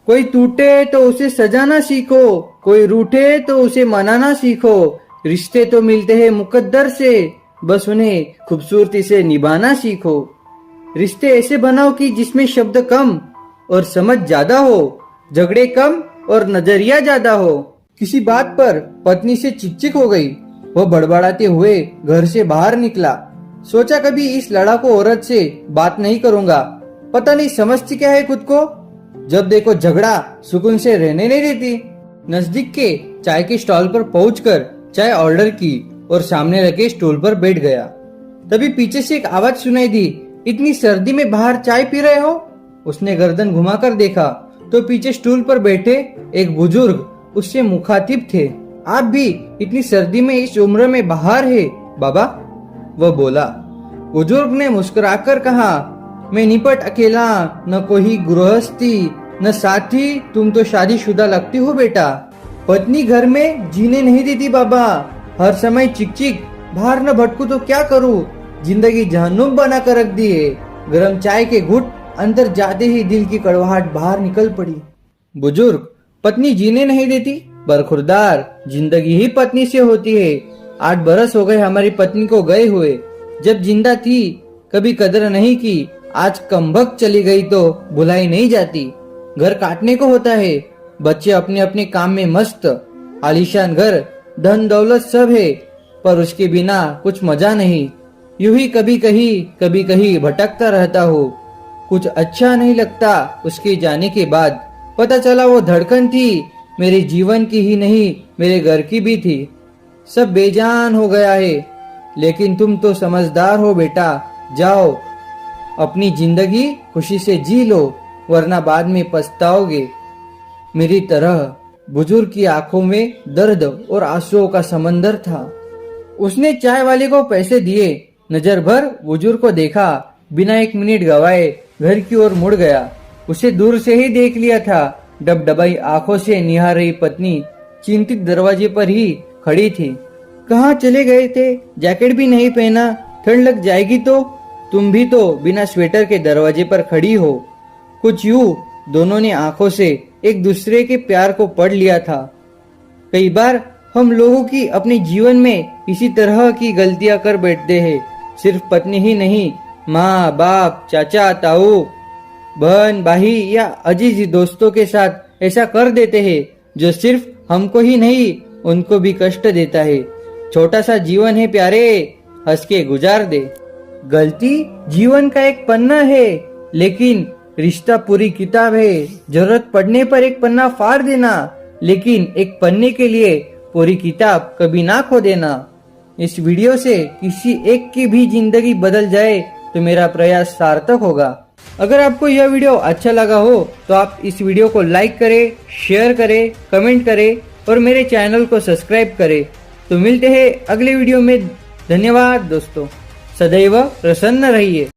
कोई टूटे तो उसे सजाना सीखो, कोई रूठे तो उसे मनाना सीखो। रिश्ते तो मिलते हैं मुकद्दर से, बस उन्हें खूबसूरती से निभाना सीखो। रिश्ते ऐसे बनाओ कि जिसमें शब्द कम और समझ ज्यादा हो, झगड़े कम और नजरिया ज्यादा हो। किसी बात पर पत्नी से चिकचिक हो गई। वह बड़बड़ाते हुए घर से बाहर निकला। सोचा कभी इस लड़ाकू औरत से बात नहीं करूंगा, पता नहीं समझती क्या है खुद को। जब देखो झगड़ा, सुकून से रहने नहीं देती। नजदीक के चाय के स्टॉल पर पहुंचकर चाय ऑर्डर की और सामने रखे स्टूल पर बैठ गया। तभी पीछे से एक आवाज सुनाई दी, इतनी सर्दी में बाहर चाय पी रहे हो? उसने गर्दन घुमाकर देखा तो पीछे स्टूल पर बैठे एक बुजुर्ग उससे मुखातिब थे। आप भी इतनी सर्दी में इस उम्र में बाहर है बाबा? वह बोला। बुजुर्ग ने मुस्कुराकर कहा, मैं निपट अकेला, न कोई गृहस्थी न साथी, तुम तो शादीशुदा लगती हो बेटा। पत्नी घर में जीने नहीं देती बाबा, हर समय चिक बाहर न भटकू तो क्या करूं, जिंदगी जहन्नुम बना कर रख दी है। गरम चाय के घुट अंदर जाते ही दिल की कड़वाहट बाहर निकल पड़ी। बुजुर्ग, पत्नी जीने नहीं देती? बरखुरदार, जिंदगी ही पत्नी से होती है। 8 बरस हो गए हमारी पत्नी को गए हुए। जब जिंदा थी कभी कदर नहीं की, आज कमबख्त चली गई तो भुलाई नहीं जाती। घर काटने को होता है, बच्चे अपने अपने काम में मस्त। आलीशान घर, धन दौलत सब है, पर उसके बिना कुछ मजा नहीं। यूं ही कभी कहीं भटकता रहता हूँ। कुछ अच्छा नहीं लगता उसके जाने के बाद। पता चला वो धड़कन थी, मेरे जीवन की ही नहीं मेरे घर की भी थी। सब बेजान हो गया है, लेकिन तुम तो समझदार हो बेटा। जाओ अपनी जिंदगी खुशी से जी लो, वरना बाद में पछताओगे मेरी तरह। बुजुर्ग की आंखों में दर्द और आंसुओं का समंदर था। उसने चाय वाले को पैसे दिए, नजर भर बुजुर्ग को देखा, बिना 1 मिनट गवाए घर की ओर मुड़ गया। उसे दूर से ही देख लिया था। डबडबाई आंखों से निहार रही पत्नी चिंतित दरवाजे पर ही खड़ी थी। कहाँ चले गए थे? जैकेट भी नहीं पहना, ठंड लग जाएगी तो? तुम भी तो बिना स्वेटर के दरवाजे पर खड़ी हो। कुछ यूं दोनों ने आंखों से एक दूसरे के प्यार को पढ़ लिया था। कई बार हम लोगों की अपने जीवन में इसी तरह की गलतियां कर बैठते हैं। सिर्फ पत्नी ही नहीं, माँ बाप, चाचा ताऊ, बहन भाई या अजीज दोस्तों के साथ ऐसा कर देते हैं जो सिर्फ हमको ही नहीं उनको भी कष्ट देता है। छोटा सा जीवन है प्यारे, हंस के गुजार दे। गलती जीवन का एक पन्ना है, लेकिन रिश्ता पूरी किताब है। जरूरत पड़ने पर एक पन्ना फाड़ देना, लेकिन एक पन्ने के लिए पूरी किताब कभी ना खो देना। इस वीडियो से किसी एक की भी जिंदगी बदल जाए तो मेरा प्रयास सार्थक होगा। अगर आपको यह वीडियो अच्छा लगा हो तो आप इस वीडियो को लाइक करें, शेयर करें, कमेंट करें और मेरे चैनल को सब्सक्राइब करें। तो मिलते हैं अगले वीडियो में। धन्यवाद दोस्तों, सदैव प्रसन्न रहिए।